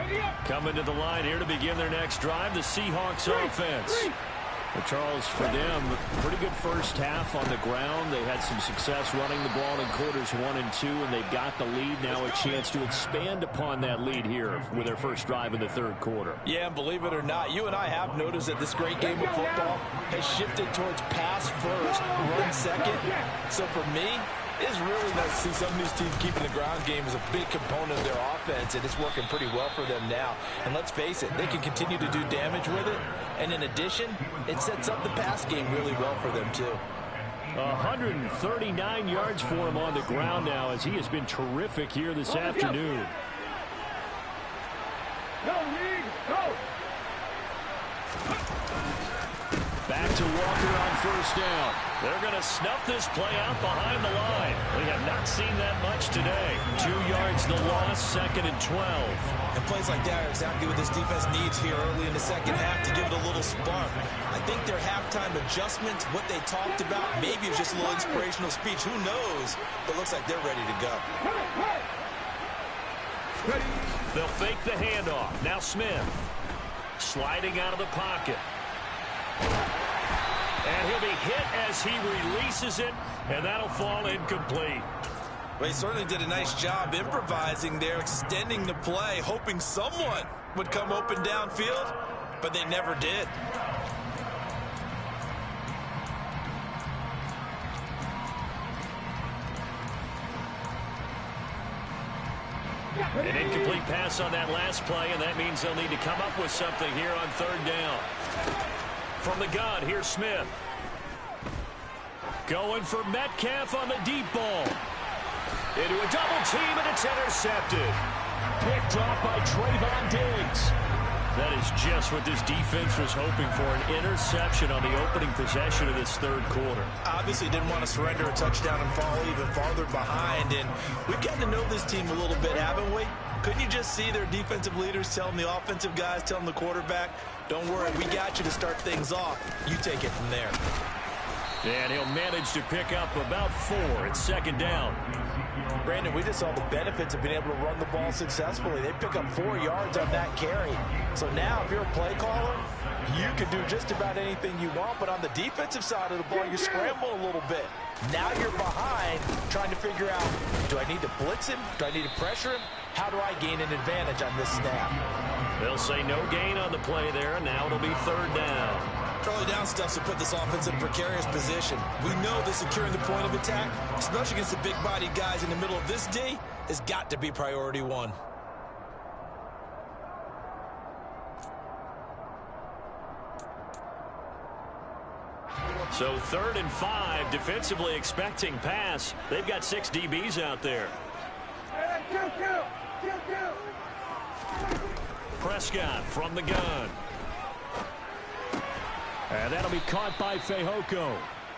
Speaker 11: line.
Speaker 8: Coming to the line here to begin their next drive, the Seahawks offense. Well, Charles, for them, pretty good first half on the ground. They had some success running the ball in quarters 1 and 2, and they've got the lead. Now a chance to expand upon that lead here with their first drive in the third quarter.
Speaker 9: Yeah, and believe it or not, you and I have noticed that this great game of football has shifted towards pass first, run second. So for me, it's really nice to see some of these teams keeping the ground game as a big component of their offense, and it's working pretty well for them now. And let's face it, they can continue to do damage with it. And in addition, it sets up the pass game really well for them, too.
Speaker 10: 139 yards for him on the ground now as he has been terrific here this afternoon. Back to Walker on first down. They're going to snuff this play out behind the line. We have not seen that much today. 2 yards the loss, 2nd and 12.
Speaker 12: And plays like that are exactly what this defense needs here early in the second half to give it a little spark. I think their halftime adjustments, what they talked about, maybe it was just a little inspirational speech. Who knows? But looks like they're ready to go.
Speaker 10: They'll fake the handoff. Now Smith. Sliding out of the pocket. And he'll be hit as he releases it, and that'll fall incomplete.
Speaker 12: Well, he certainly did a nice job improvising there, extending the play, hoping someone would come open downfield, but they never did.
Speaker 10: An incomplete pass on that last play, and that means they'll need to come up with something here on 3rd down. From the gun, here's Smith. Going for Metcalf on the deep ball. Into a double team, and it's intercepted. Picked off by Trayvon Diggs. That is just what this defense was hoping for, an interception on the opening possession of this 3rd quarter.
Speaker 12: Obviously didn't want to surrender a touchdown and fall even farther behind, and we've gotten to know this team a little bit, haven't we? Couldn't you just see their defensive leaders telling the offensive guys, telling the quarterback, don't worry, we got you to start things off. You take it from there.
Speaker 10: And he'll manage to pick up about 4 at 2nd down.
Speaker 9: Brandon, we just saw the benefits of being able to run the ball successfully. They pick up 4 yards on that carry. So now if you're a play caller, you can do just about anything you want, but on the defensive side of the ball, you scramble a little bit. Now you're behind trying to figure out, do I need to blitz him? Do I need to pressure him? How do I gain an advantage on this snap?
Speaker 10: They'll say no gain on the play there, and now it'll be 3rd down.
Speaker 12: Early down stuff to put this offense in a precarious position. We know that securing the point of attack, especially against the big-bodied guys in the middle of this D, has got to be priority 1.
Speaker 10: So 3rd and 5, defensively expecting pass. They've got 6 DBs out there. Prescott from the gun. And that'll be caught by Fehoko.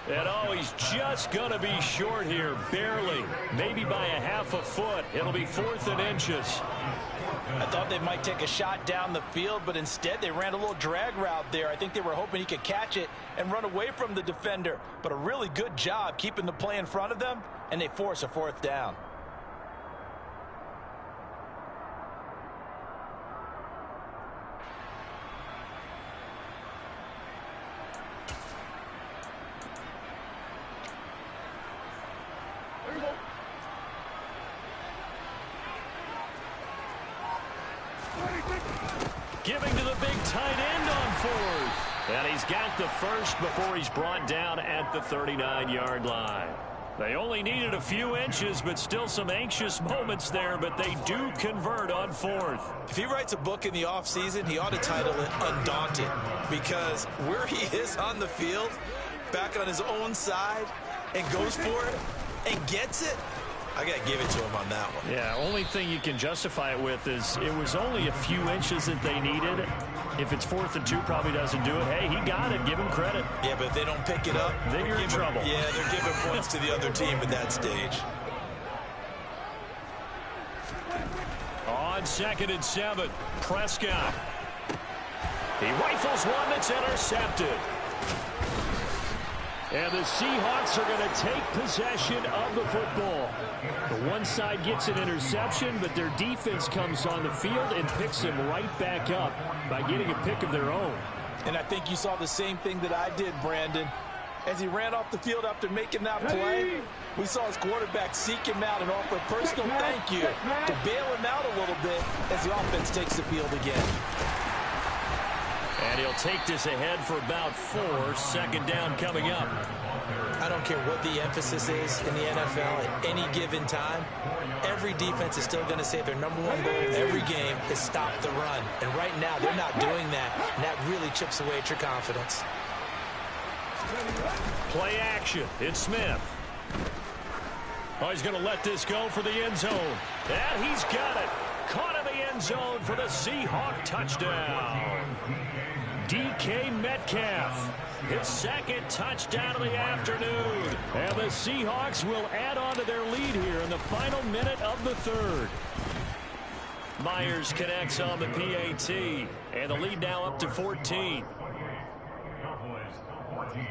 Speaker 10: And oh, he's just going to be short here, barely. Maybe by a half a foot. It'll be 4th and inches.
Speaker 9: I thought they might take a shot down the field, but instead they ran a little drag route there. I think they were hoping he could catch it and run away from the defender. But a really good job keeping the play in front of them, and they force a 4th down.
Speaker 10: Giving to the big tight end on 4th. And he's got the first before he's brought down at the 39-yard line. They only needed a few inches, but still some anxious moments there, but they do convert on 4th.
Speaker 12: If he writes a book in the offseason, he ought to title it Undaunted, because where he is on the field, back on his own side, and goes for it, and gets it, I got to give it to him on that one.
Speaker 10: Yeah, only thing you can justify it with is it was only a few inches that they needed. If it's 4th and 2, probably doesn't do it. Hey, he got it. Give him credit.
Speaker 12: Yeah, but if they don't pick it up,
Speaker 10: then you're in trouble.
Speaker 12: Yeah, they're giving points to the other team at that stage.
Speaker 10: On 2nd and 7, Prescott. He rifles one that's intercepted. And the Seahawks are going to take possession of the football. The one side gets an interception, but their defense comes on the field and picks him right back up by getting a pick of their own.
Speaker 9: And I think you saw the same thing that I did, Brandon. As he ran off the field after making that play, we saw his quarterback seek him out and offer a personal thank you to bail him out a little bit as the offense takes the field again.
Speaker 10: And he'll take this ahead for about 4. 2nd down coming up.
Speaker 9: I don't care what the emphasis is in the NFL at any given time. Every defense is still going to say their #1 goal every game is stop the run. And right now, they're not doing that. And that really chips away at your confidence.
Speaker 10: Play action. It's Smith. Oh, he's going to let this go for the end zone. And he's got it. Caught in the end zone for the Seahawk touchdown. DK Metcalf. His second touchdown of the afternoon. And the Seahawks will add on to their lead here in the final minute of the third.
Speaker 8: Myers connects on the PAT. And the lead now up to 14.
Speaker 11: Cowboys 14.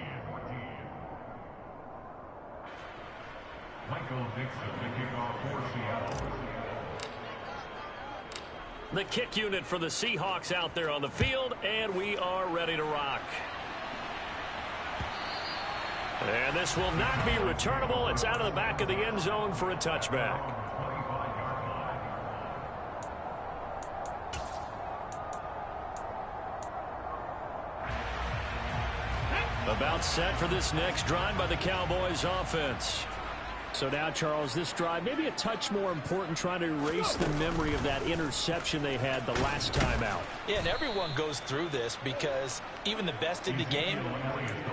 Speaker 11: Michael Dixon, the kickoff for Seattle.
Speaker 8: The kick unit for the Seahawks out there on the field, and we are ready to rock. And this will not be returnable. It's out of the back of the end zone for a touchback. About set for this next drive by the Cowboys offense.
Speaker 10: So now, Charles, this drive maybe a touch more important, trying to erase the memory of that interception they had the last time out.
Speaker 9: Yeah, and everyone goes through this because even the best in the game,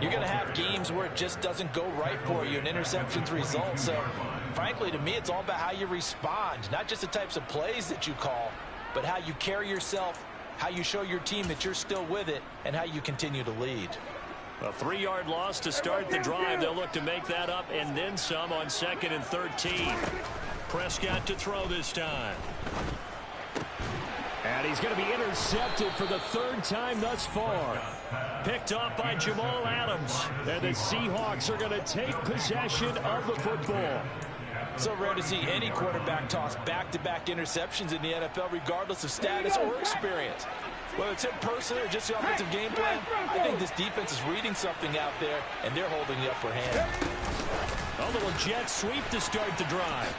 Speaker 9: you're going to have games where it just doesn't go right for you, and interceptions result. So, frankly, to me, it's all about how you respond, not just the types of plays that you call, but how you carry yourself, how you show your team that you're still with it, and how you continue to lead.
Speaker 8: A 3-yard loss to start the drive. They'll look to make that up and then some on 2nd and 13. Prescott to throw this time.
Speaker 10: And he's going to be intercepted for the third time thus far.
Speaker 8: Picked off by Jamal Adams.
Speaker 10: And the Seahawks are going to take possession of the football.
Speaker 9: So rare to see any quarterback toss back-to-back interceptions in the NFL, regardless of status or experience. Whether it's in person or just the offensive game plan, I think this defense is reading something out there, and they're holding the upper hand.
Speaker 8: A little jet sweep to start the drive.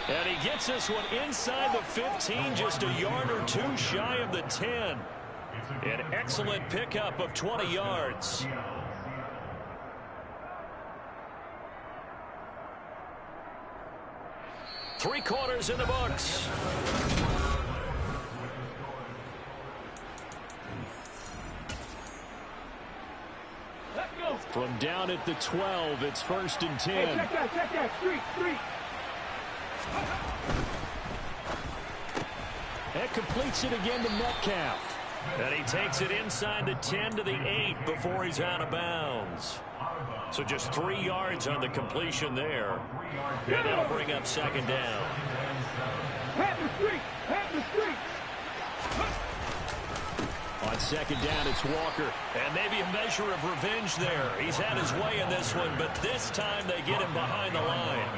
Speaker 8: And he gets this one inside the 15, just a yard or two shy of the 10. An excellent pickup of 20 yards. Three quarters in the books.
Speaker 10: From down at the 12, it's 1st and 10.
Speaker 13: Hey, check that, street.
Speaker 10: That completes it again to Metcalf.
Speaker 8: And he takes it inside the 10 to the 8 before he's out of bounds. So just 3 yards on the completion there. And that'll bring up 2nd down.
Speaker 13: Hat the street.
Speaker 10: On 2nd down, it's Walker.
Speaker 8: And maybe a measure of revenge there. He's had his way in this one, but this time they get him behind the line.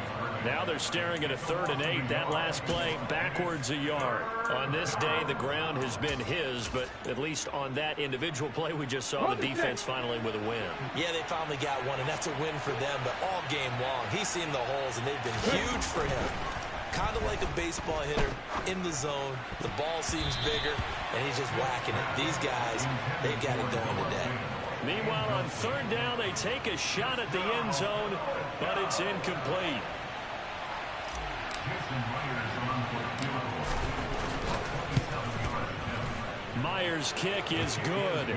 Speaker 8: Now they're staring at a 3rd and 8. That last play, backwards a yard. On this day, the ground has been his, but at least on that individual play, we just saw the defense finally with a win.
Speaker 9: Yeah, they finally got one, and that's a win for them, but all game long, he's seen the holes, and they've been huge for him. Kind of like a baseball hitter in the zone. The ball seems bigger, and he's just whacking it. These guys, they've got it going today.
Speaker 8: Meanwhile, on 3rd down, they take a shot at the end zone, but it's incomplete. Myers' kick is good.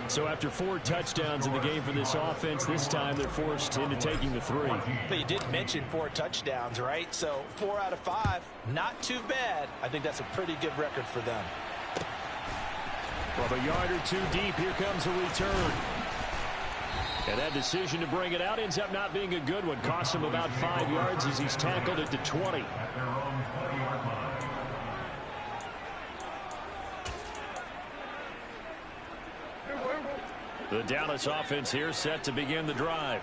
Speaker 10: So after 4 touchdowns in the game for this offense, this time they're forced into taking the 3.
Speaker 9: But you did mention 4 touchdowns, right? So 4 out of 5, not too bad. I think that's a pretty good record for them.
Speaker 10: From a yard or 2 deep, here comes a return. And that decision to bring it out ends up not being a good one. Costs him about 5 yards as he's tackled at the 20.
Speaker 8: The Dallas offense here set to begin the drive.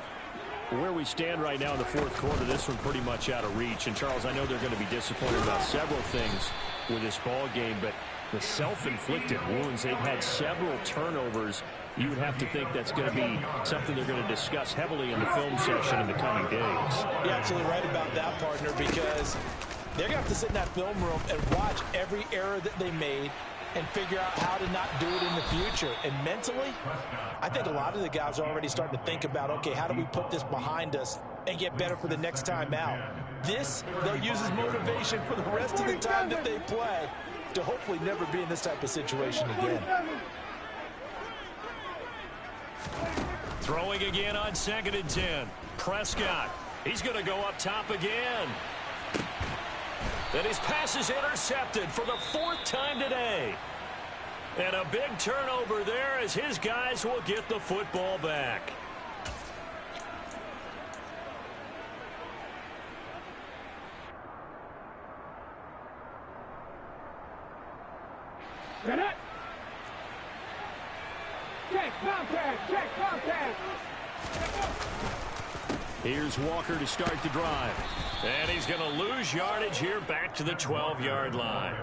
Speaker 10: Where we stand right now in the 4th quarter, this one pretty much out of reach. And, Charles, I know they're going to be disappointed about several things with this ball game, but the self-inflicted wounds, they've had several turnovers. You would have to think that's going to be something they're going to discuss heavily in the film session in the coming days.
Speaker 9: You're absolutely right about that, partner, because they're going to have to sit in that film room and watch every error that they made and figure out how to not do it in the future. And mentally, I think a lot of the guys are already starting to think about, okay, how do we put this behind us and get better for the next time out? This, they'll use as motivation for the rest of the time that they play to hopefully never be in this type of situation again.
Speaker 8: Throwing again on 2nd and 10. Prescott. He's going to go up top again. And his pass is intercepted for the 4th time today. And a big turnover there as his guys will get the football back.
Speaker 13: Set it. Check contact. Check contact.
Speaker 10: Here's Walker to start the drive.
Speaker 8: And he's going to lose yardage here back to the 12-yard line.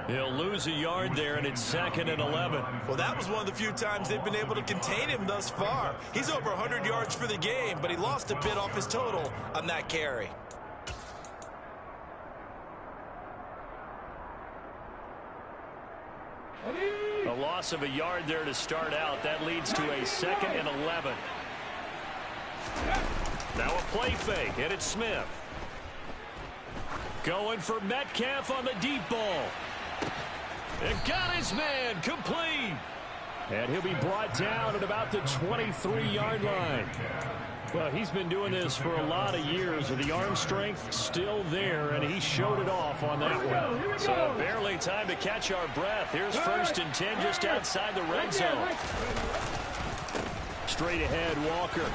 Speaker 8: He'll lose a yard there, and it's 2nd and 11.
Speaker 12: Well, that was one of the few times they've been able to contain him thus far. He's over 100 yards for the game, but he lost a bit off his total on that carry.
Speaker 8: A loss of a yard there to start out. That leads to a 2nd and 11. Now a play fake, and it's Smith. Going for Metcalf on the deep ball. And got his man complete.
Speaker 10: And he'll be brought down at about the 23-yard line. Well, he's been doing this for a lot of years, with the arm strength still there, and he showed it off on that one.
Speaker 8: So barely time to catch our breath. Here's 1st and 10 just outside the red zone.
Speaker 10: Straight ahead, Walker.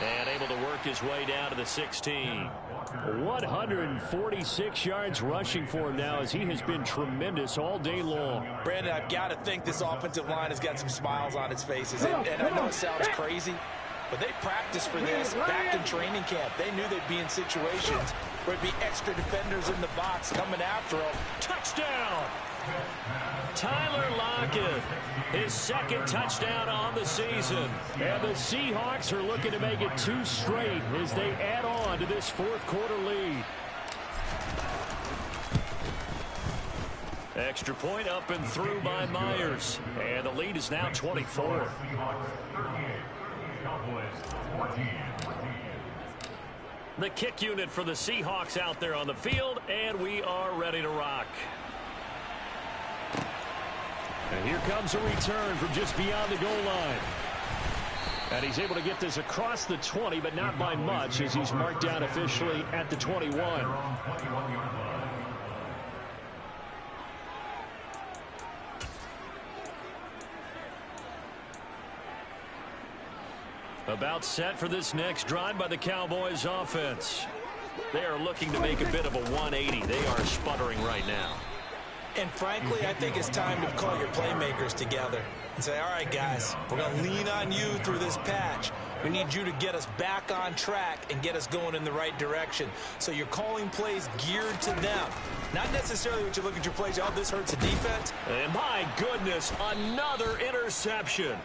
Speaker 8: And able to work his way down to the 16.
Speaker 10: 146 yards rushing for him now, as he has been tremendous all day long.
Speaker 9: Brandon, I've got to think this offensive line has got some smiles on its faces. And I know it sounds crazy, but they practiced for this back in training camp. They knew they'd be in situations where it'd be extra defenders in the box coming after them.
Speaker 8: Touchdown! Tyler Lockett, his 2nd touchdown on the season.
Speaker 10: And the Seahawks are looking to make it 2 straight as they add on to this 4th quarter lead.
Speaker 8: Extra point up and through by Myers. And the lead is now 24. The kick unit for the Seahawks out there on the field, and we are ready to rock.
Speaker 10: And here comes a return from just beyond the goal line. And he's able to get this across the 20, but not by much, as he's marked down officially at the 21.
Speaker 8: About set for this next drive by the Cowboys offense. They are looking to make a bit of a 180. They are sputtering right now.
Speaker 9: And frankly, I think it's time to call your playmakers together and say, all right, guys, we're going to lean on you through this patch. We need you to get us back on track and get us going in the right direction. So you're calling plays geared to them. Not necessarily what you look at your plays, oh, this hurts the defense.
Speaker 8: And my goodness, another interception.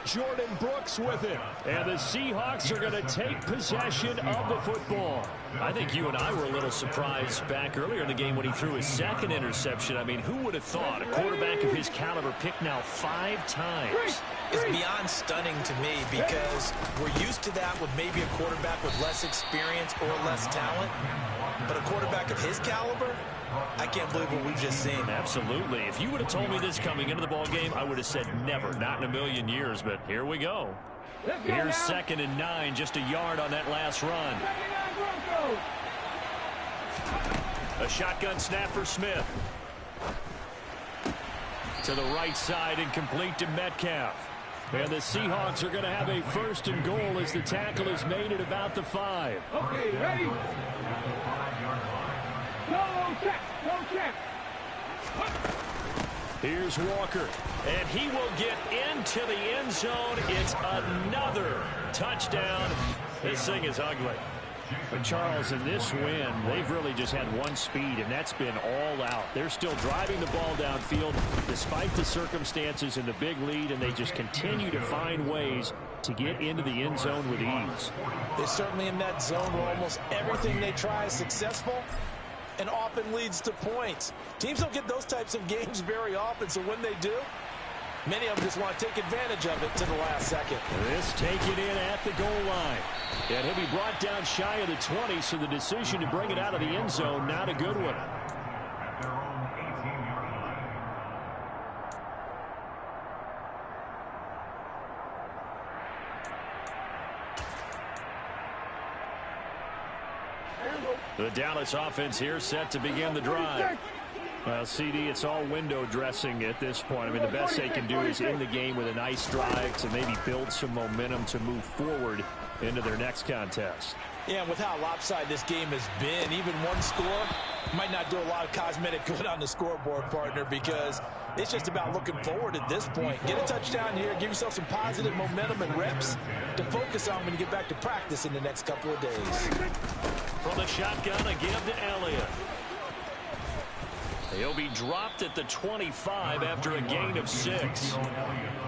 Speaker 10: Jordan Brooks with it. And the Seahawks are going to take possession of the football.
Speaker 8: I think you and I were a little surprised back earlier in the game when he threw his 2nd interception. I mean, who would have thought a quarterback of his caliber picked now 5 times?
Speaker 9: It's beyond stunning to me, because we're used to that with maybe a quarterback with less experience or less talent. But a quarterback of his caliber, I can't believe what we've just seen.
Speaker 8: Absolutely. If you would have told me this coming into the ball game, I would have said never, not in a million years. But here we go. Here's 2nd and 9, just a yard on that last run. A shotgun snap for Smith. To the right side and complete to Metcalf.
Speaker 10: And the Seahawks are going to have a 1st and goal as the tackle is made at about the 5.
Speaker 13: Okay, ready? No check, no check.
Speaker 10: Here's Walker.
Speaker 8: And he will get into the end zone. It's another touchdown. This thing is ugly.
Speaker 10: But Charles, in this win, they've really just had one speed, and that's been all out. They're still driving the ball downfield despite the circumstances and the big lead, and they just continue to find ways to get into the end zone with ease.
Speaker 9: They're certainly in that zone where almost everything they try is successful and often leads to points. Teams don't get those types of games very often, so when they do, many of them just want to take advantage of it to the last second.
Speaker 10: This taken in at the goal line. And he'll be brought down shy of the 20, so the decision to bring it out of the end zone, not a good one.
Speaker 8: The Dallas offense here set to begin the drive.
Speaker 10: Well, CD, it's all window dressing at this point. I mean, the best they can do is end the game with a nice drive to maybe build some momentum to move forward into their next contest.
Speaker 9: Yeah, and with how lopsided this game has been, even one score might not do a lot of cosmetic good on the scoreboard, partner, because it's just about looking forward at this point. Get a touchdown here, give yourself some positive momentum and reps to focus on when you get back to practice in the next couple of days.
Speaker 10: From the shotgun, a give to Elliott. He'll be dropped at the 25 after a gain of 6.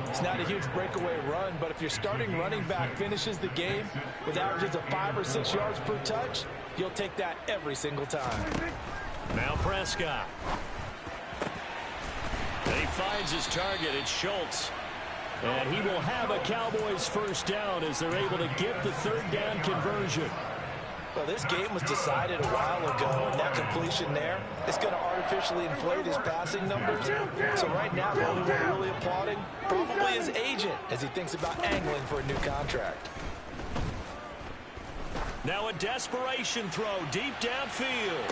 Speaker 9: It's not a huge breakaway run, but if your starting running back finishes the game with averages of 5 or 6 yards per touch, you'll take that every single time.
Speaker 10: Now Prescott. And he finds his target. It's Schultz. And he will have a Cowboys first down as they're able to get the third down conversion.
Speaker 9: Well, this game was decided a while ago, and that completion there is going to artificially inflate his passing numbers. So right now, the only one really applauding probably his agent as he thinks about angling for a new contract.
Speaker 10: Now a desperation throw deep downfield.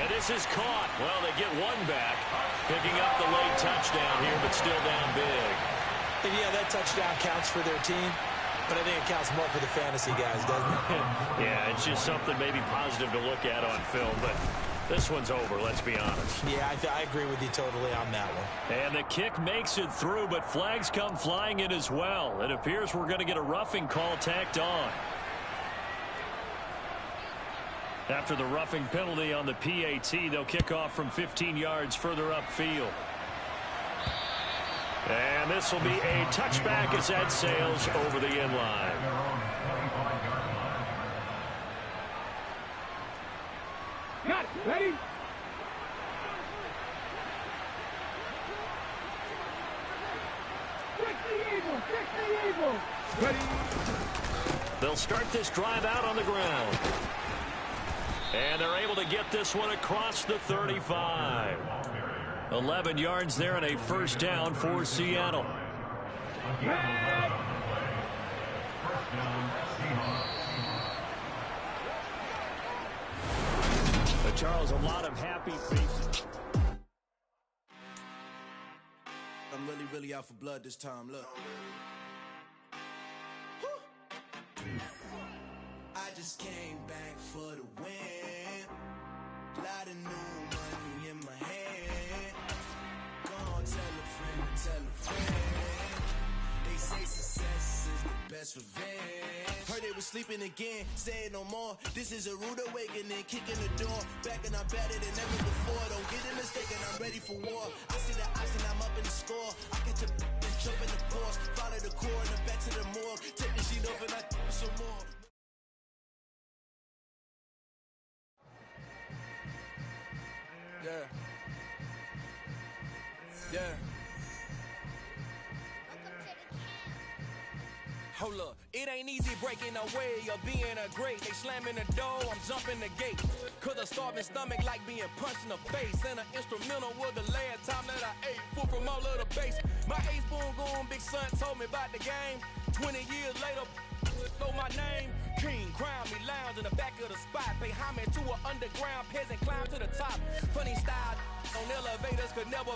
Speaker 10: And this is caught. Well, they get one back, picking up the late touchdown here, but still down big.
Speaker 9: And yeah, that touchdown counts for their team. But I think it counts more for the fantasy guys, doesn't it?
Speaker 10: Yeah, it's just something maybe positive to look at on film, but this one's over, let's be honest.
Speaker 9: Yeah, I agree with you totally on that one.
Speaker 10: And the kick makes it through, but flags come flying in as well. It appears we're going to get a roughing call tacked on. After the roughing penalty on the PAT, they'll kick off from 15 yards further upfield. And this will be a touchback as that sails over the end line.
Speaker 13: Got it. Ready? Kick the Eagles. Kick the Eagles. Ready?
Speaker 10: They'll start this drive out on the ground. And they're able to get this one across the 35. 11 yards there and a first down for Seattle. But Charles, a lot of happy faces.
Speaker 5: I'm really out for blood this time. Look. I just came back for the win. Lot of new money in my hand. Tell a friend. They say success is the best revenge. Heard they was sleeping again, say it no more. This is a rude awakening, kicking the door. Back and I'm better than ever before. Don't get it mistaken, I'm ready for war. I see the option, I'm up in the score. I catch a and jump in the course. Follow the core and back to the morgue. Take the sheet off and I some more. Yeah. Yeah.
Speaker 14: Hold up, it ain't easy breaking away or being a great. They slamming the door, I'm jumping the gate. Cause a starving stomach like being punched in the face. And an instrumental was the last time that I ate food from all of the base. My ace boom goon, big son told me about the game. 20 years later, know my name. King, crown me, lounge in the back of the spot. Pay homage to an underground peasant, climb to the top. Funny style on elevators could never